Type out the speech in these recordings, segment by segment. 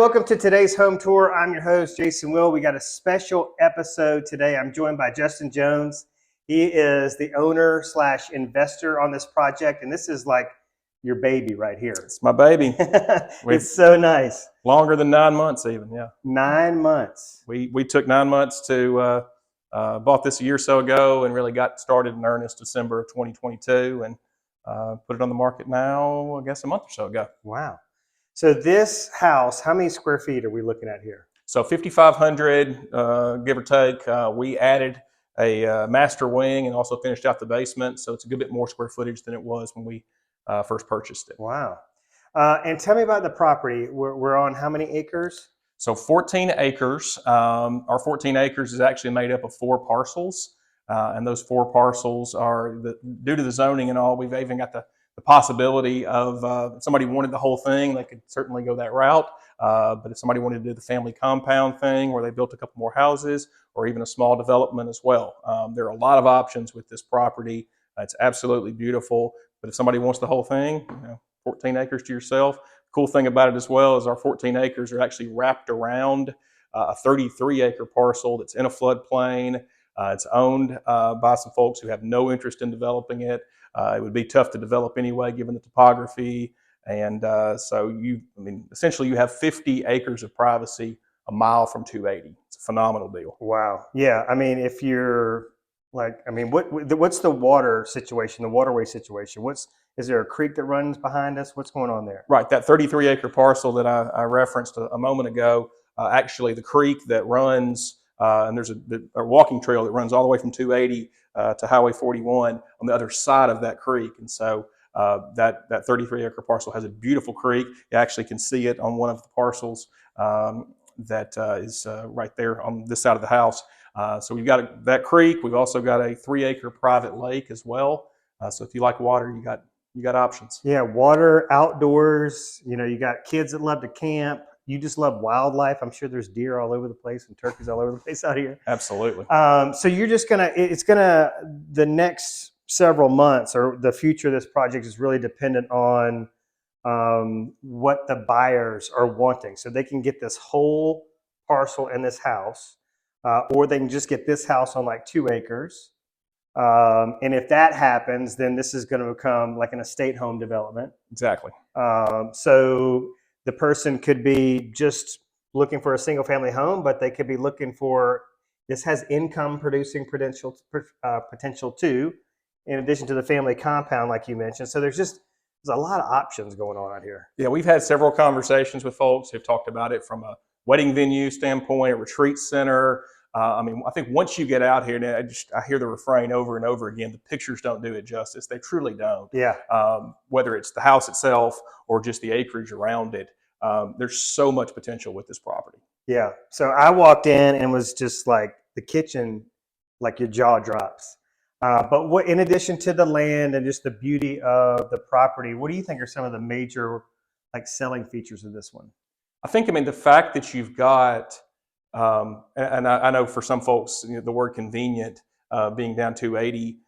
welcome to today's home tour. I'm your host, Jason Will. We got a special episode today. I'm joined by Justin Jones. He is the owner slash investor on this project, and this is like your baby right here. It's my baby. It's so nice. Longer than 9 months even, yeah. 9 months. We took 9 months to, bought this a year or so ago and really got started in earnest December of 2022 and put it on the market now, I guess a month or so ago. Wow. So this house, how many square feet are we looking at here? So 5,500, give or take. We added a master wing and also finished out the basement. So it's a good bit more square footage than it was when we first purchased it. Wow. And tell me about the property. We're on how many acres? So 14 acres. Our 14 acres is actually made up of 4 parcels. And those 4 parcels are, due to the zoning and all, we've even got the possibility of if somebody wanted the whole thing, they could certainly go that route. But if somebody wanted to do the family compound thing where they built a couple more houses or even a small development as well, there are a lot of options with this property. It's absolutely beautiful. But if somebody wants the whole thing, 14 acres to yourself. Cool thing about it as well is our 14 acres are actually wrapped around a 33-acre parcel that's in a floodplain. It's owned by some folks who have no interest in developing it. It would be tough to develop anyway, given the topography. And so essentially you have 50 acres of privacy a mile from 280. It's a phenomenal deal. Wow. Yeah. I mean, if you're what's the water situation, the waterway situation? Is there a creek that runs behind us? What's going on there? Right. That 33-acre parcel that I referenced a moment ago, actually the creek that runs, and there's a walking trail that runs all the way from 280 to Highway 41 on the other side of that creek. And so that 33-acre parcel has a beautiful creek. You actually can see it on one of the parcels that is right there on this side of the house. So we've got that creek. We've also got a 3-acre private lake as well. So if you like water, you got options. Yeah, water, outdoors. You got kids that love to camp. You just love wildlife. I'm sure there's deer all over the place and turkeys all over the place out here. Absolutely. So you're just the next several months or the future of this project is really dependent on what the buyers are wanting. So they can get this whole parcel in this house, or they can just get this house on like 2 acres. And if that happens, then this is going to become like an estate home development. Exactly. So the person could be just looking for a single family home, but they could be looking for, this has income producing potential too, in addition to the family compound, like you mentioned. So there's a lot of options going on out here. Yeah, we've had several conversations with folks who've talked about it from a wedding venue standpoint, a retreat center. I think once you get out here, and I hear the refrain over and over again, the pictures don't do it justice. They truly don't. Yeah. Whether it's the house itself or just the acreage around it, there's so much potential with this property. Yeah. So I walked in and was just like the kitchen, like your jaw drops. But what, in addition to the land and just the beauty of the property, what do you think are some of the major selling features of this one? I think, the fact that you've got, and I know for some folks, the word convenient, being down 280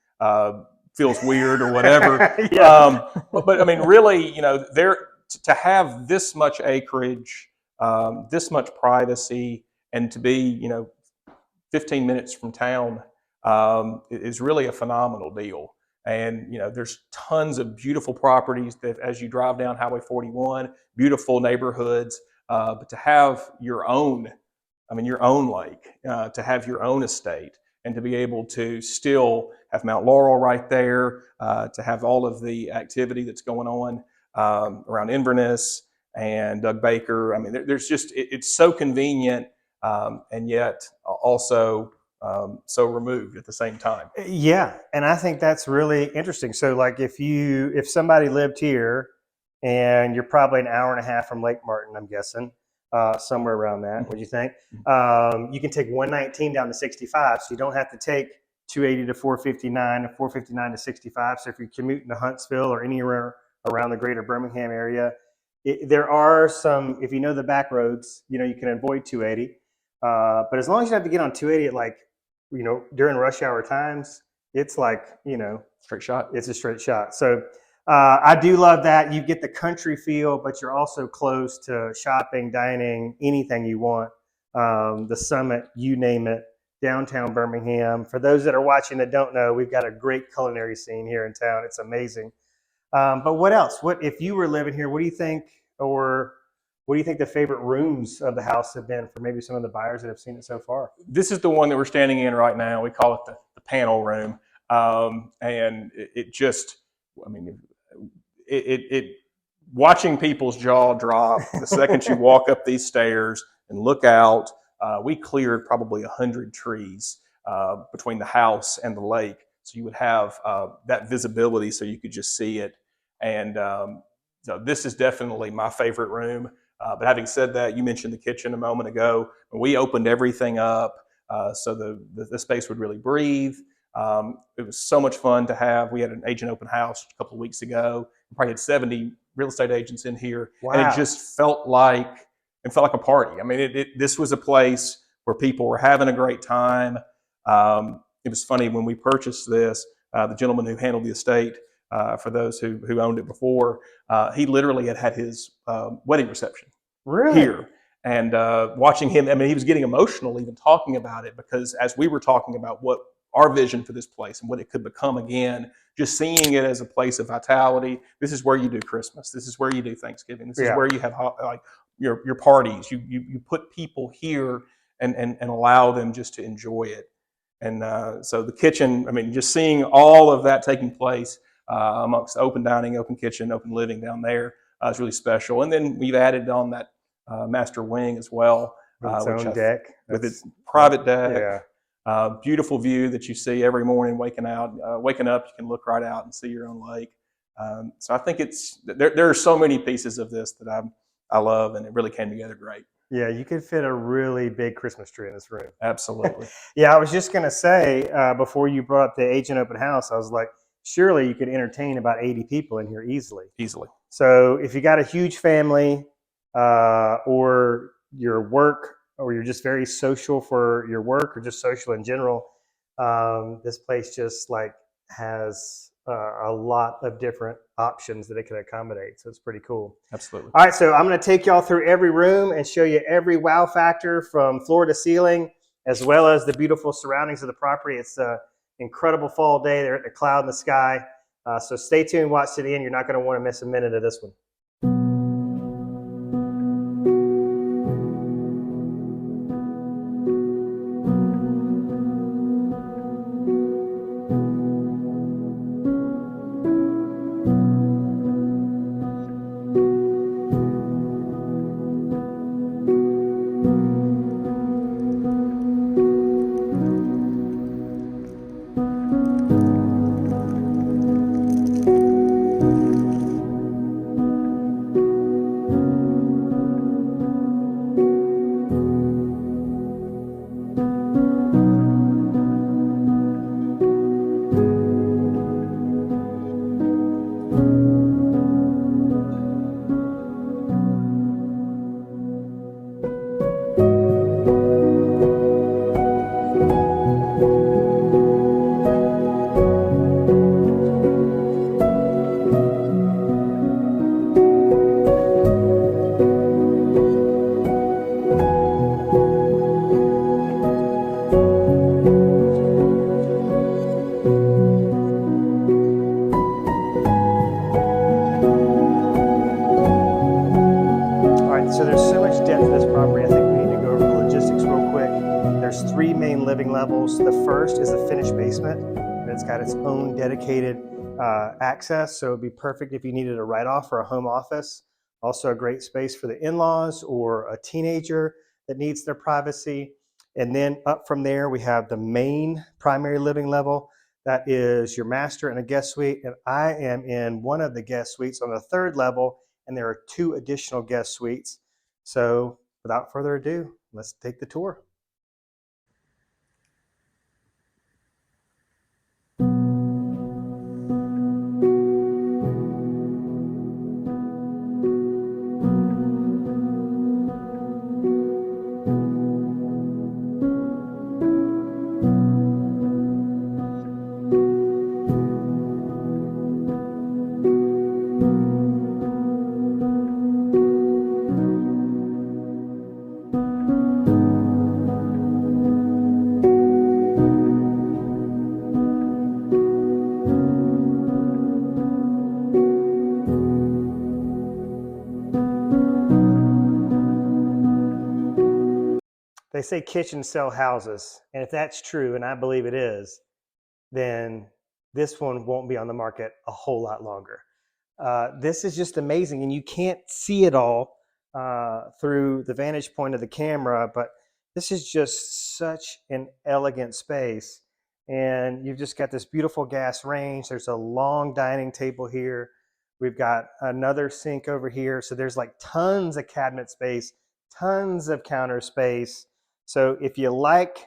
feels weird or whatever. Yeah. But really, to have this much acreage, this much privacy, and to be, 15 minutes from town is really a phenomenal deal. And, there's tons of beautiful properties that as you drive down Highway 41, beautiful neighborhoods, but to have your own lake, to have your own estate, and to be able to still have Mount Laurel right there, to have all of the activity that's going on around Inverness and Doug Baker. There's just, it's so convenient, and yet also so removed at the same time. Yeah, and I think that's really interesting. So if somebody lived here, and you're probably an hour and a half from Lake Martin, I'm guessing, somewhere around that. What do you think? You can take 119 down to 65, so you don't have to take 280 to 459 and 459 to 65. So if you're commuting to Huntsville or anywhere around the greater Birmingham area, there are some, if you know the back roads, you can avoid 280. But as long as you have to get on 280 at during rush hour times, it's straight shot. It's a straight shot. So I do love that you get the country feel, but you're also close to shopping, dining, anything you want. The Summit, you name it, downtown Birmingham. For those that are watching that don't know, we've got a great culinary scene here in town. It's amazing. But what else? What if you were living here? What do you think, or what do you think the favorite rooms of the house have been for maybe some of the buyers that have seen it so far? This is the one that we're standing in right now. We call it the panel room, and it just, I mean, it watching people's jaw drop the second you walk up these stairs and look out. We cleared probably 100 trees between the house and the lake, so you would have that visibility, so you could just see it. And so this is definitely my favorite room. But having said that, you mentioned the kitchen a moment ago. We opened everything up so the space would really breathe. It was so much fun to have. We had an agent open house a couple of weeks ago. We probably had 70 real estate agents in here, and it just felt like a party. I mean, this was a place where people were having a great time. It was funny when we purchased this. The gentleman who handled the estate, for those who owned it before, he literally had his wedding reception here. And watching him, I mean, he was getting emotional even talking about it, because as we were talking about what our vision for this place and what it could become again, just seeing it as a place of vitality. This is where you do Christmas. This is where you do Thanksgiving. This is where you have like your parties. You put people here and allow them just to enjoy it. And so the kitchen, I mean, just seeing all of that taking place amongst open dining, open kitchen, open living down there is really special. And then we've added on that master wing as well, with its own deck, with its private deck. Yeah. Beautiful view that you see every morning waking up. You can look right out and see your own lake. So I think there are so many pieces of this that I love, and it really came together great. Yeah, you could fit a really big Christmas tree in this room. Absolutely. Yeah, I was just going to say, before you brought up the agent open house, I was like, surely you could entertain about 80 people in here easily. Easily. So if you got a huge family, or your work, or you're just very social for your work, or just social in general, this place just like has a lot of different options that it can accommodate. So it's pretty cool. Absolutely. All right, so I'm going to take y'all through every room and show you every wow factor from floor to ceiling, as well as the beautiful surroundings of the property. It's an incredible fall day. There at the cloud in the sky. So stay tuned, watch to the end. You're not going to want to miss a minute of this one. So there's so much depth to this property. I think we need to go over the logistics real quick. There's 3 main living levels. The first is the finished basement, and it's got its own dedicated access. So it'd be perfect if you needed a write-off or a home office. Also a great space for the in-laws or a teenager that needs their privacy. And then up from there, we have the main primary living level. That is your master and a guest suite. And I am in one of the guest suites on the 3rd level, and there are 2 additional guest suites. So without further ado, let's take the tour. they say kitchens sell houses. And if that's true, and I believe it is, then this one won't be on the market a whole lot longer. This is just amazing, and you can't see it all through the vantage point of the camera, but this is just such an elegant space. And you've just got this beautiful gas range. There's a long dining table here. We've got another sink over here. So there's like tons of cabinet space, tons of counter space. So if you like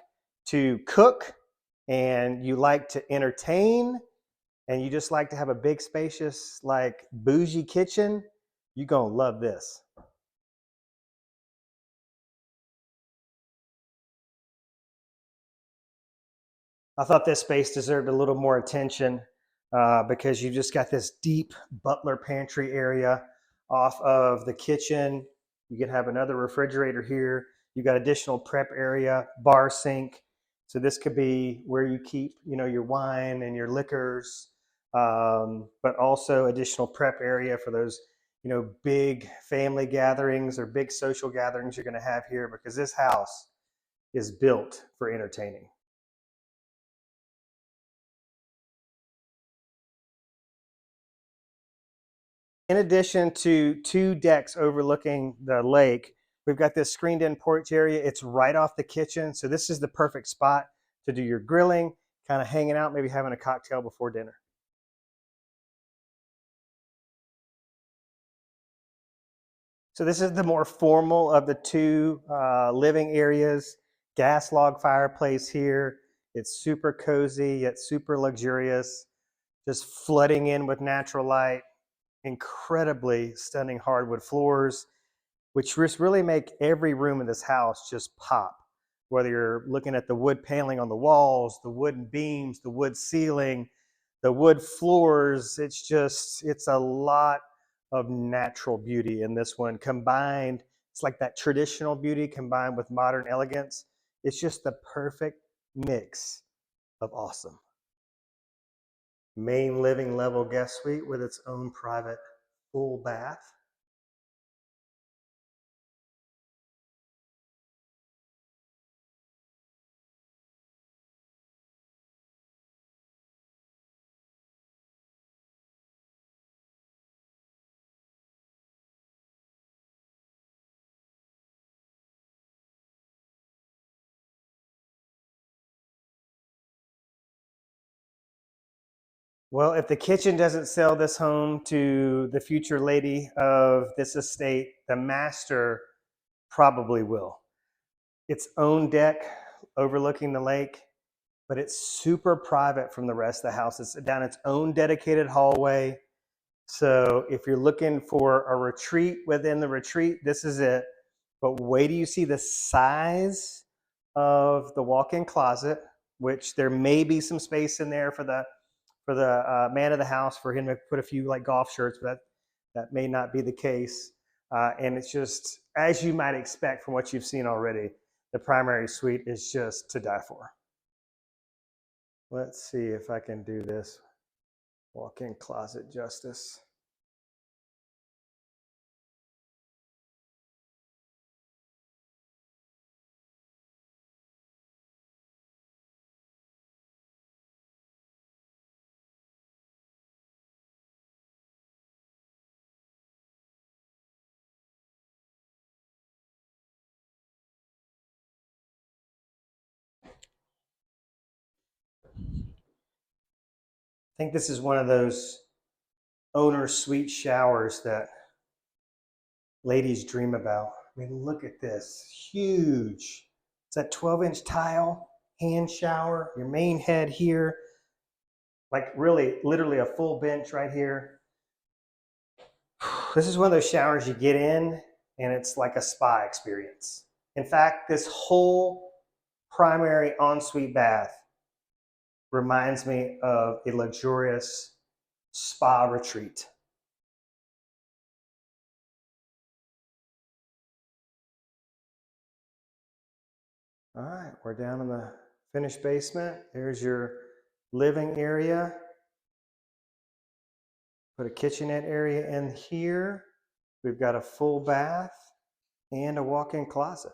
to cook and you like to entertain, and you just like to have a big, spacious, like bougie kitchen, you're gonna love this. I thought this space deserved a little more attention because you've just got this deep butler pantry area off of the kitchen. You can have another refrigerator here. You've got additional prep area, bar sink. So this could be where you keep, your wine and your liquors, but also additional prep area for those, big family gatherings or big social gatherings you're going to have here, because this house is built for entertaining. In addition to 2 decks overlooking the lake, we've got this screened in porch area. It's right off the kitchen. So this is the perfect spot to do your grilling, kind of hanging out, maybe having a cocktail before dinner. So this is the more formal of the 2 living areas. Gas log fireplace here. It's super cozy yet super luxurious, just flooding in with natural light. Incredibly stunning hardwood floors, which just really make every room in this house just pop. Whether you're looking at the wood paneling on the walls, the wooden beams, the wood ceiling, the wood floors, it's a lot of natural beauty in this one combined. It's like that traditional beauty combined with modern elegance. It's just the perfect mix of awesome. Main living level guest suite with its own private full bath. Well, if the kitchen doesn't sell this home to the future lady of this estate, the master probably will. Its own deck overlooking the lake, but it's super private from the rest of the house. It's down its own dedicated hallway. So if you're looking for a retreat within the retreat, this is it. But wait till you see the size of the walk-in closet, which there may be some space in there for the man of the house for him to put a few like golf shirts, but that may not be the case. And it's just, as you might expect from what you've seen already, the primary suite is just to die for. Let's see if I can do this walk-in closet justice. I think this is one of those owner suite showers that ladies dream about. I mean, look at this, huge. It's that 12-inch tile, hand shower, your main head here, like really, literally a full bench right here. This is one of those showers you get in and it's like a spa experience. In fact, this whole primary ensuite bath reminds me of a luxurious spa retreat. All right, we're down in the finished basement. There's your living area. Put a kitchenette area in here. We've got a full bath and a walk-in closet.